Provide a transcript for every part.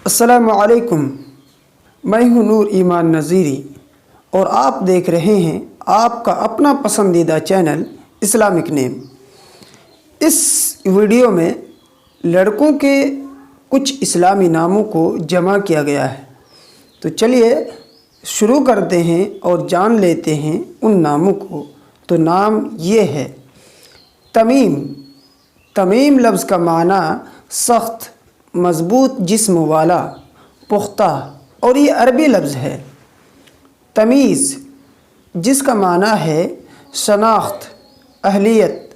السلام علیکم، میں ہوں نور ایمان نذیری اور آپ دیکھ رہے ہیں آپ کا اپنا پسندیدہ چینل اسلامک نیم۔ اس ویڈیو میں لڑکوں کے کچھ اسلامی ناموں کو جمع کیا گیا ہے، تو چلیے شروع کرتے ہیں اور جان لیتے ہیں ان ناموں کو۔ تو نام یہ ہے تمیم۔ تمیم لفظ کا معنی سخت، مضبوط جسم والا، پختہ، اور یہ عربی لفظ ہے۔ تمیز جس کا معنی ہے شناخت، اہلیت،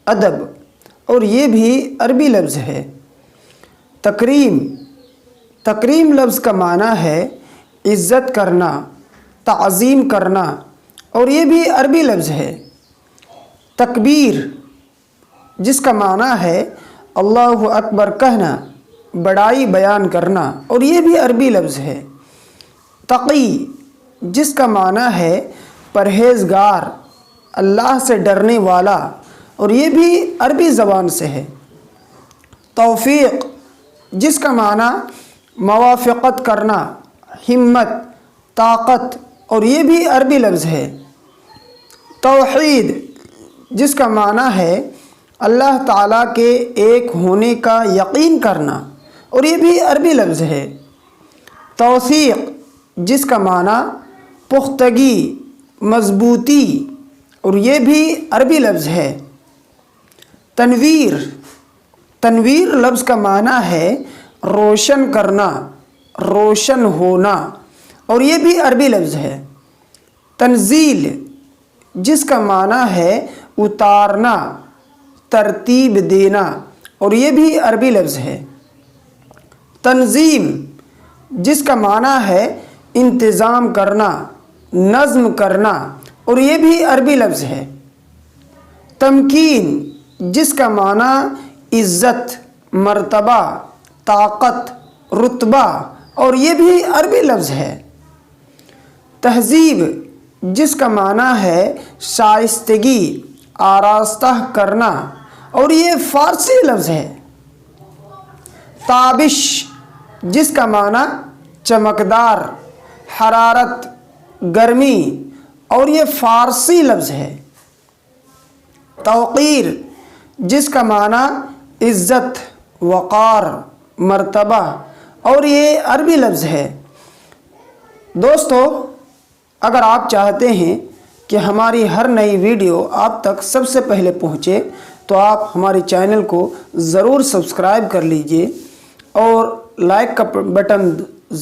ادب، اور یہ بھی عربی لفظ ہے۔ تکریم۔ تکریم لفظ کا معنی ہے عزت کرنا، تعظیم کرنا، اور یہ بھی عربی لفظ ہے۔ تکبیر جس کا معنی ہے اللہ اکبر کہنا، بڑائی بیان کرنا، اور یہ بھی عربی لفظ ہے۔ تقی جس کا معنی ہے پرہیزگار، اللہ سے ڈرنے والا، اور یہ بھی عربی زبان سے ہے۔ توفیق جس کا معنی موافقت کرنا، ہمت، طاقت، اور یہ بھی عربی لفظ ہے۔ توحید جس کا معنی ہے اللہ تعالیٰ کے ایک ہونے کا یقین کرنا، اور یہ بھی عربی لفظ ہے۔ توثیق جس کا معنی پختگی، مضبوطی، اور یہ بھی عربی لفظ ہے۔ تنویر۔ تنویر لفظ کا معنی ہے روشن کرنا، روشن ہونا، اور یہ بھی عربی لفظ ہے۔ تنزیل جس کا معنی ہے اتارنا، ترتیب دینا، اور یہ بھی عربی لفظ ہے۔ تنظیم جس کا معنی ہے انتظام کرنا، نظم کرنا، اور یہ بھی عربی لفظ ہے۔ تمکین جس کا معنی عزت، مرتبہ، طاقت، رتبہ، اور یہ بھی عربی لفظ ہے۔ تہذیب جس کا معنی ہے شائستگی، آراستہ کرنا، اور یہ فارسی لفظ ہے۔ تابش جس کا معنی چمکدار، حرارت، گرمی، اور یہ فارسی لفظ ہے۔ توقیر جس کا معنی عزت، وقار، مرتبہ، اور یہ عربی لفظ ہے۔ دوستو، اگر آپ چاہتے ہیں کہ ہماری ہر نئی ویڈیو آپ تک سب سے پہلے پہنچے تو آپ ہمارے چینل کو ضرور سبسکرائب کر لیجئے اور لائک کا بٹن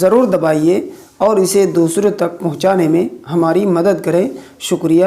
ضرور دبائیے اور اسے دوسروں تک پہنچانے میں ہماری مدد کریں۔ شکریہ۔